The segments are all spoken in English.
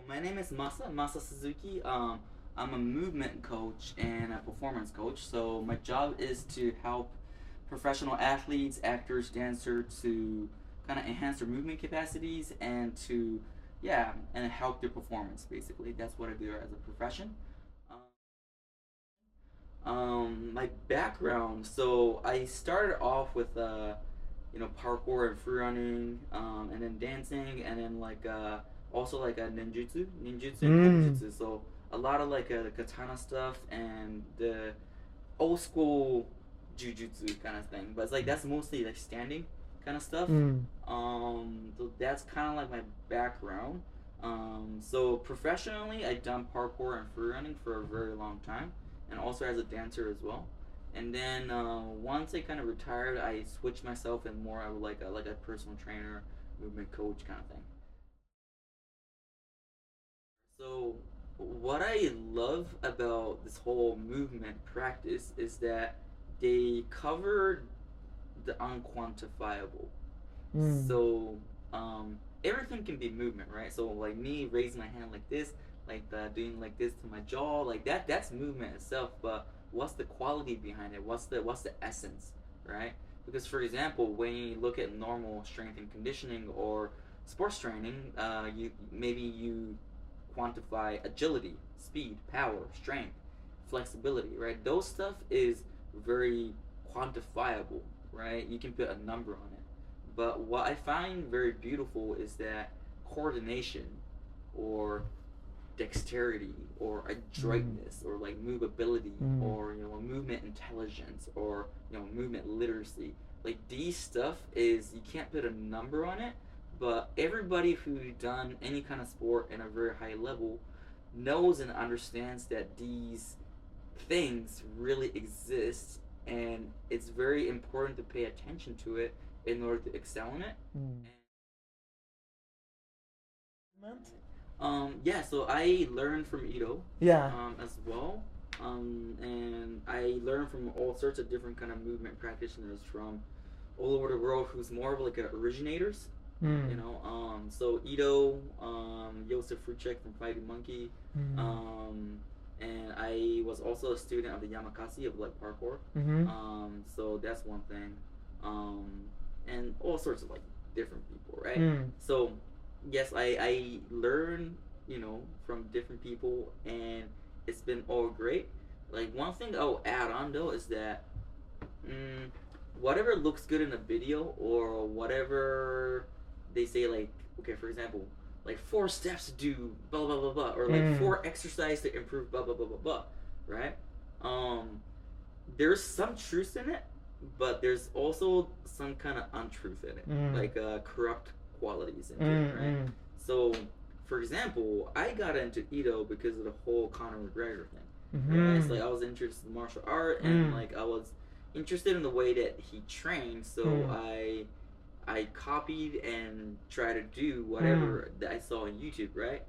My name is Masa Suzuki. I'm a movement coach and a performance coach. So my job is to help professional athletes, actors, dancers to kind of enhance their movement capacities and to, yeah, and help their performance. Basically, that's what I do as a profession. My background. So I started off with parkour and free running, and then dancing, and then also like a ninjutsu and jiu-jitsu. So a lot of the katana stuff and the old school jiu-jitsu kind of thing. But it's like that's mostly like standing kind of stuff. So that's kind of like my background. So professionally, I've done parkour and free running for a very long time, and also as a dancer as well. And then once I kind of retired, I switched myself in more of like a personal trainer, movement coach kind of thing. So what I love about this whole movement practice is that they cover the unquantifiable. So everything can be movement, right? So like me raising my hand like this, doing like this to my jaw, like that's movement itself. But what's the quality behind it? What's the essence, right? Because for example, when you look at normal strength and conditioning or sports training, you quantify agility, speed, power, strength, flexibility, right? Those stuff is very quantifiable, right? You can put a number on it. But what I find very beautiful is that coordination or dexterity or adroitness or like movability or movement intelligence or movement literacy, like these stuff is you can't put a number on it, but everybody who's done any kind of sport in a very high level knows and understands that these things really exist, and it's very important to pay attention to it in order to excel in it. Yeah, so I learned from Ito, as well. And I learned from all sorts of different kind of movement practitioners from all over the world who's more of like originators. So Ito, Josef Fruchek from Fighting Monkey, and I was also a student of the Yamakasi of like parkour. So that's one thing. Um, and all sorts of like different people, right? So yes, I learn, from different people, and it's been all great. Like one thing I'll add on though is that mm, whatever looks good in a video or whatever they say, like okay, for example, like 4 steps to do blah blah blah blah, or like 4 exercise to improve blah blah blah blah blah, right? Um, there's some truth in it, but there's also some kind of untruth in it, like corrupt qualities in it, right? So, for example, I got into Ito because of the whole Conor McGregor thing. Right? It's like I was interested in martial art, and like I was interested in the way that he trained, so I copied and tried to do whatever that I saw on YouTube, right?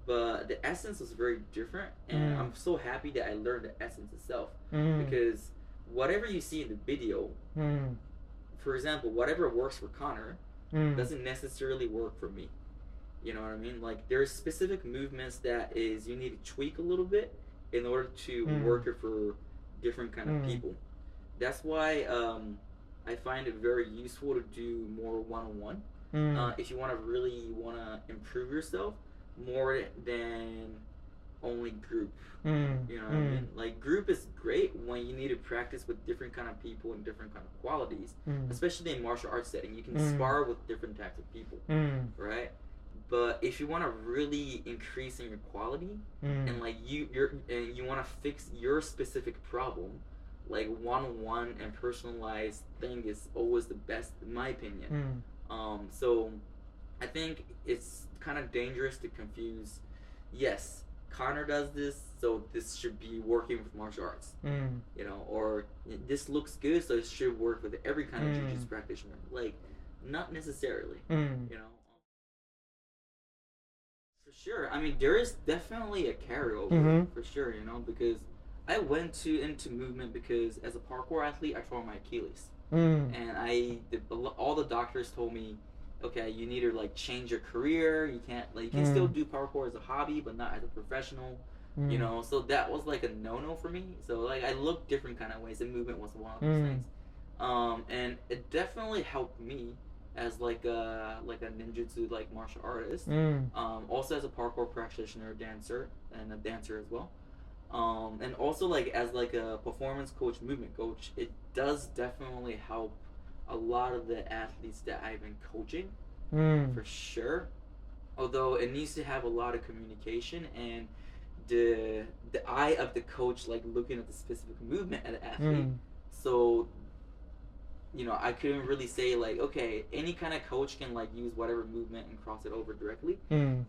But the essence was very different, and I'm so happy that I learned the essence itself, because whatever you see in the video, for example, whatever works for Connor doesn't necessarily work for me. You know what I mean? Like there's specific movements that is you need to tweak a little bit in order to work it for different kind of people. That's why I find it very useful to do more one-on-one. If you want to improve yourself more than only group. You know what I mean? Like group is great when you need to practice with different kind of people and different kind of qualities, especially in martial arts setting. You can spar with different types of people, right? But if you want to really increase in your quality and like you want to fix your specific problem, like one-on-one and personalized thing is always the best in my opinion. So I think it's kind of dangerous to confuse. Yes, Connor does this, so this should be working with martial arts. Or this looks good, so it should work with every kind of jiu-jitsu practitioner. Like, not necessarily. For sure. I mean, there is definitely a carryover for sure. Because I went into movement because as a parkour athlete, I tore my Achilles, and all the doctors told me okay, you need to like change your career. You can't like you can still do parkour as a hobby, but not as a professional. You know, so that was like a no for me. So like I looked different kind of ways, and movement was one of those things. And it definitely helped me as like a ninjutsu like martial artist. Also as a parkour practitioner, dancer, and a dancer as well. And also like as like a performance coach, movement coach, it does definitely help a lot of the athletes that I've been coaching, for sure. Although it needs to have a lot of communication and the eye of the coach like looking at the specific movement of the athlete. So you know, I couldn't really say like, okay, any kind of coach can like use whatever movement and cross it over directly.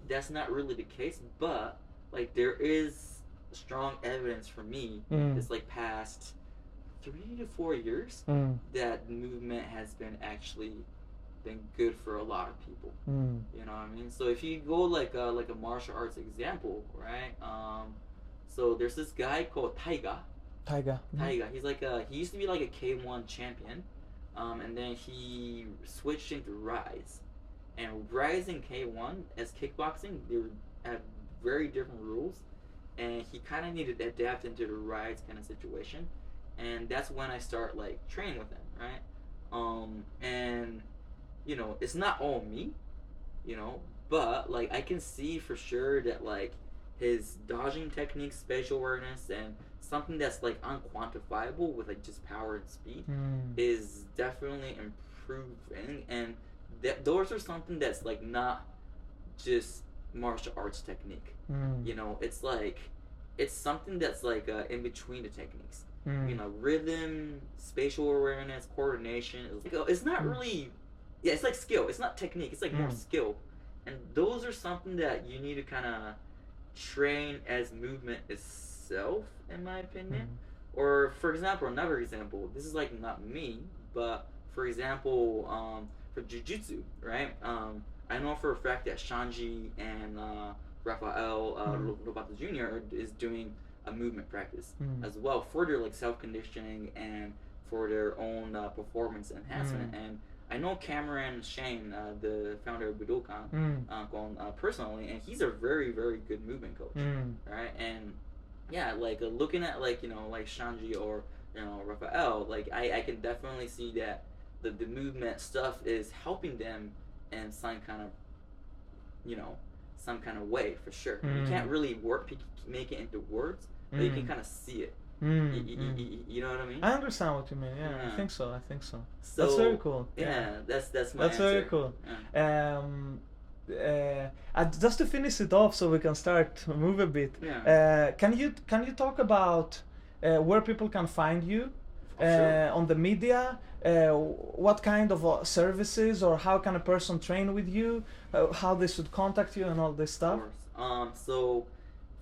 That's not really the case, but like there is strong evidence for me this like past 3 to 4 years that movement has been actually been good for a lot of people. You know what I mean? So if you go like a martial arts example, right? So there's this guy called Taiga. Taiga. He's like he used to be like a K1 champion. And then he switched into Rise. And Rise and K1 as kickboxing, they have very different rules. And he kind of needed to adapt into the Rise kind of situation. And that's when I start like training with him, right? And you know, it's not all me, you know, but like I can see for sure that like his dodging techniques, spatial awareness, and something that's like unquantifiable with like just power and speed is definitely improving. And those are something that's like not just martial arts technique. You know, it's like it's something that's like in between the techniques. You know, rhythm, spatial awareness, coordination. It's not really, yeah, it's like skill. It's not technique. It's like more skill, and those are something that you need to kind of train as movement itself, in my opinion. Or for example, another example. This is like not me, but for example, for Jiu-jitsu, right? I know for a fact that Shanji and Rafael Lobato Jr. is doing a movement practice as well for their like self-conditioning and for their own performance enhancement. And I know Cameron Shane, the founder of Budokan, personally, and he's a very, very good movement coach, right? And yeah, like looking at like, you know, like Shanji or, you know, Rafael, like I can definitely see that the movement stuff is helping them in some kind of, you know, some kind of way, for sure. You can't really make it into words, but you can kind of see it. You know what I mean? I understand what you mean. Yeah, I think so. So that's very cool. Yeah, that's my That's answer. very cool. Just to finish it off, so we can start move a bit. Can you talk about where people can find you on the media? What kind of services, or how can a person train with you? How they should contact you and all this stuff? Of course. So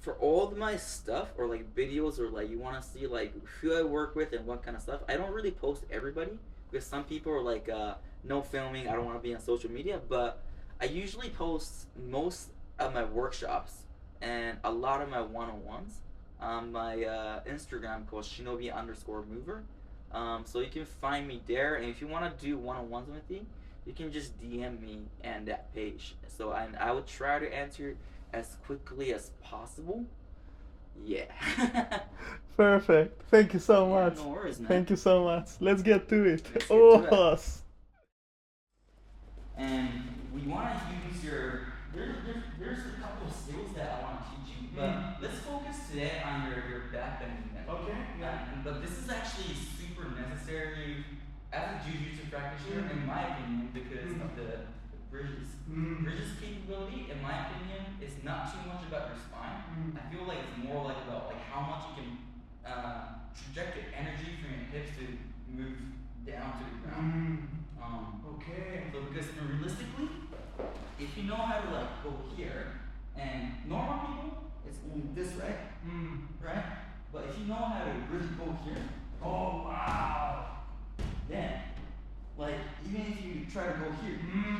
for all of my stuff, or like videos, or like you want to see like who I work with and what kind of stuff, I don't really post everybody, because some people are like no filming, I don't want to be on social media. But I usually post most of my workshops and a lot of my one-on-ones on my Instagram called Shinobi_mover. So you can find me there, and if you want to do one-on-ones with me, you can just DM me and that page. So I would try to answer as quickly as possible. Yeah. Perfect. Thank you so much. No worries, man. Thank you so much. Let's get to it. And we want to use your. There's a couple of skills that I want to teach you, but let's focus today on your back bend movement. Okay. Yeah. But this is actually super necessary as a Jiu-jitsu practitioner, in my opinion, because of the bridges. Bridges capability, in my opinion, is not too much about your spine. I feel like it's more like about like how much you can project your energy from your hips to move down to the ground. Okay. So because realistically, if you know how to like go here, and normal people, it's only this, right? Right? But if you know how to really go here, oh wow! Then, like, even if you try to go here,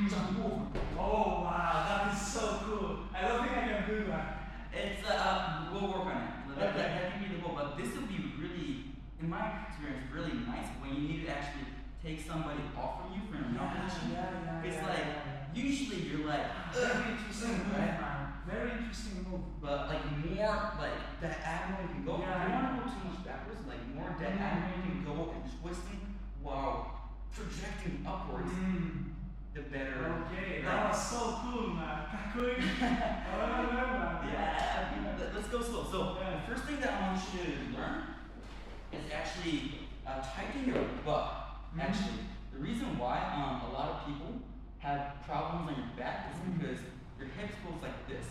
jump over. Oh wow, that is so cool. I don't think I can do that. It's we'll work on it. That can be the goal, but this would be really, in my experience, really nice when you need to actually take somebody off of you from your position. It's like interesting move. But like more like diagonal you can go. Yeah. You don't want to go too much backwards. Like more diagonal you can go and twisting while projecting upwards. The better. Okay, that was so cool, man. Yeah, let's go slow. So the first thing that I want you to learn is actually tighten your butt. Actually, the reason why a lot of people have problems on your back is because your hips goes like this.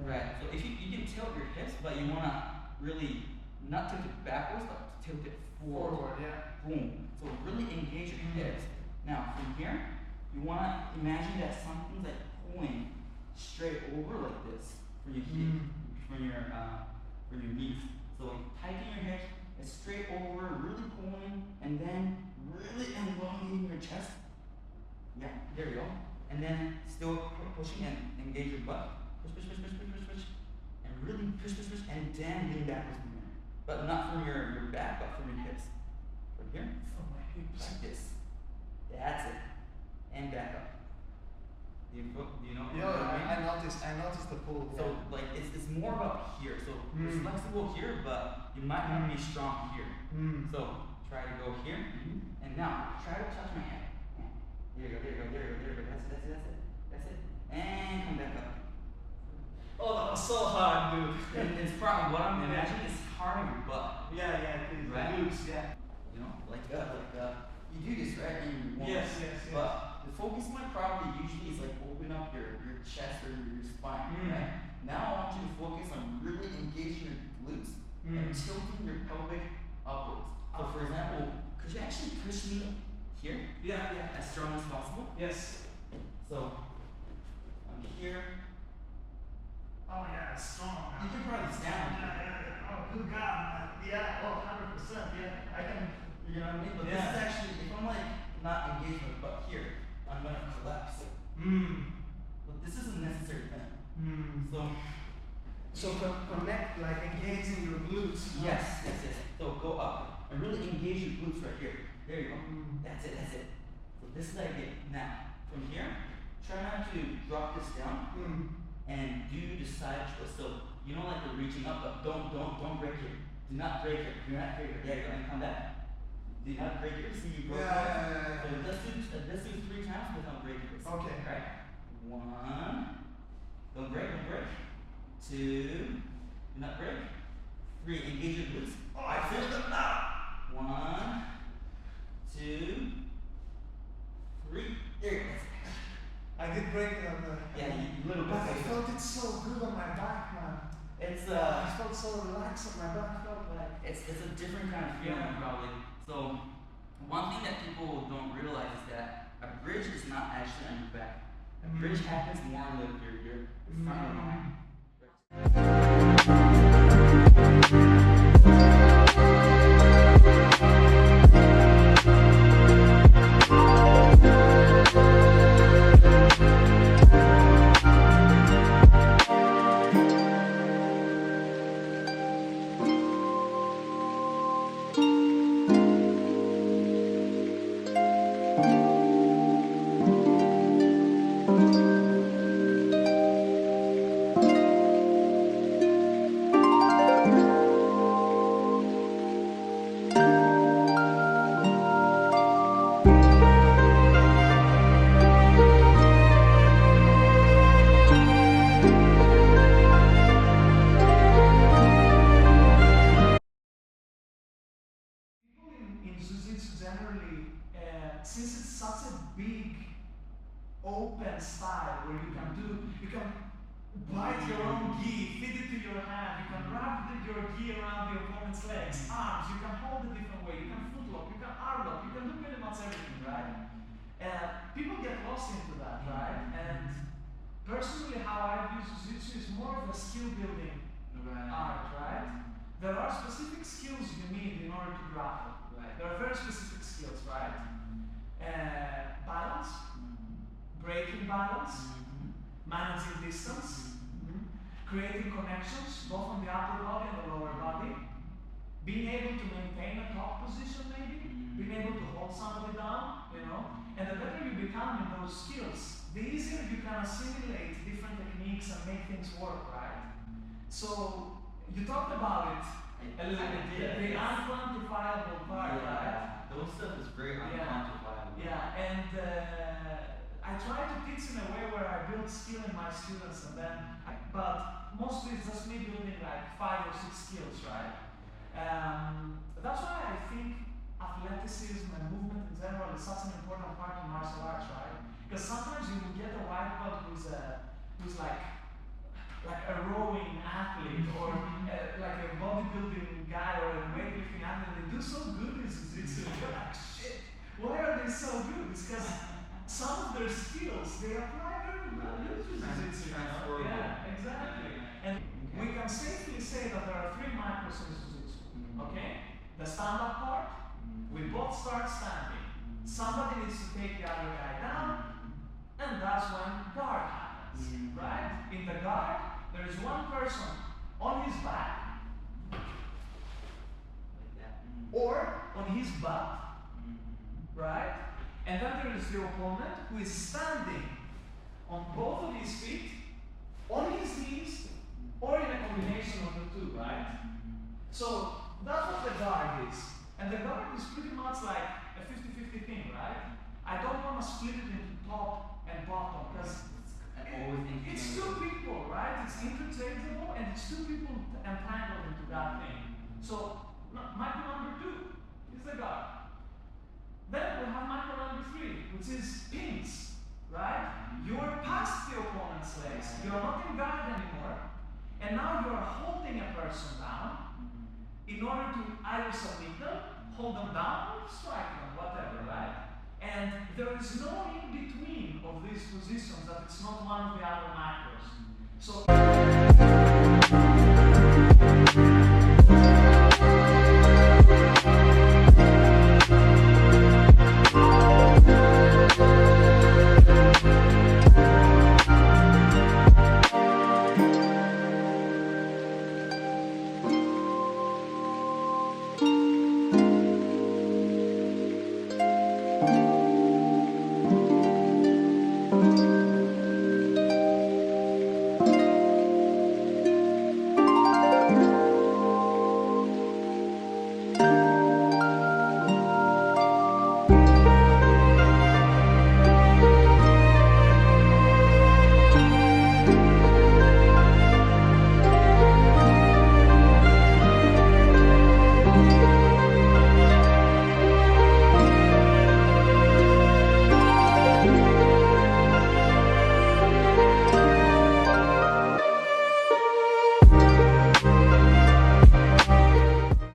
Right. So if you can tilt your hips, but you wanna really not tilt it backwards, but tilt it forward. Boom. So really engage your hips. Now from here, you wanna imagine that something's like pulling straight over like this for your for your knees. So tighten your hips, it's straight over, really pulling, and then really elongating your chest. Yeah, there we go. And then still pushing and engage your butt. Push. And really push, and then lean backwards from here. But not from your back, but from your hips. From here. From my hips. Like this. That's it. And back up. Do you know? I noticed the pull. So like it's more about here. So it's flexible here, but you might not be strong here. So try to go here. And now try to touch my hand. There you go. That's it. And come back up. Oh, that was so hard, dude. And it's probably what I'm imagining is hard on your butt. Yeah, it is. Right? Glutes, yeah. You know, like you do this, right? And you Yes. But the focus point probably usually is like open up your chest or your spine, right? Now I want you to focus on really engaging your glutes and tilting your pelvic upwards. So for example, could you actually push me here? Yeah. As strong as possible? Yes. So I'm here. Oh yeah, it's strong. You can probably stand. Yeah. Oh, good God, man. Yeah. Oh, 100%. Yeah. I can. You know what I mean? But this is actually, if I'm like not engaged my butt here, I'm gonna collapse. But this is a necessary thing. So connect, like engaging your glutes. Yes. So go up and really engage your glutes right here. There you go. That's it. So this is the idea. Now, from here, try not to drop this down and do the side twist. So you know, like you're reaching up, but don't break it. Do not break it. There you go, and come back. Do not break it. See, you broke it. So let's do 3 times without breaking this. Okay. Right. 1. Don't break. 2. Do not break. 3. Engage your glutes. Oh, I feel them now. 1, 2, 3. There you go. I did break it on the. Yeah, you little bit. But I felt it so good on my back, man. It's I felt so relaxed on my back. Felt like it's a different kind of feeling probably. So one thing that people don't realize is that a bridge is not actually on your back. A bridge happens more on your front of the line. Since it's such a big open style where you can bite your own gi, feed it to your hand, you can wrap your gi around your opponent's legs, arms, you can hold a different way, you can foot lock, you can arm lock, you can do pretty much everything, right? And people get lost into that, right? And personally how I view Jiu-jitsu is more of a skill building art, right? There are specific skills you need in order to grapple. There are very specific skills, right? Balance, breaking balance, managing distance, creating connections both on the upper body and the lower body, being able to maintain a top position maybe, being able to hold somebody down, you know, and the better you become in those skills, the easier you can assimilate different techniques and make things things work, right? So you talked about it a little bit, the unquantifiable part, right? Those stuff is very unquantifiable. Yeah, and I try to teach in a way where I build skill in my students, and then, but mostly it's just me building like 5 or 6 skills, right? That's why I think athleticism and movement in general is such an important part in martial arts, right? Because sometimes you will get a white belt who's like a rowing athlete or like a bodybuilding guy or a weightlifting athlete. They do so good in Jiu-jitsu. You're like, shit, why are they so good? It's because some of their skills they apply very well to Jiu-jitsu. Yeah, exactly. And we can safely say that there are 3 micros in Jiu-jitsu. Okay? The stand-up part, we both start standing. Somebody needs to take the other guy down, and that's when guard happens, right? In the guard, there is one person on his back, like that, or on his butt, right? And then there is the opponent who is standing on both of his feet, on his knees, or in a combination of the two, right? So that's what the guard is. And the guard is pretty much like a 50-50 thing, right? I don't want to split it into top and bottom because it's 2 people, right? It's interchangeable and it's 2 people entangled into that thing. So micro number 2 is the guard. Then we have micro number 3, which is pins, right? You're past the opponent's legs. You're not in guard anymore. And now you're holding a person down in order to either submit them, hold them down, or strike them, whatever, right? And there is no in-between of these positions that it's not one of the other macros.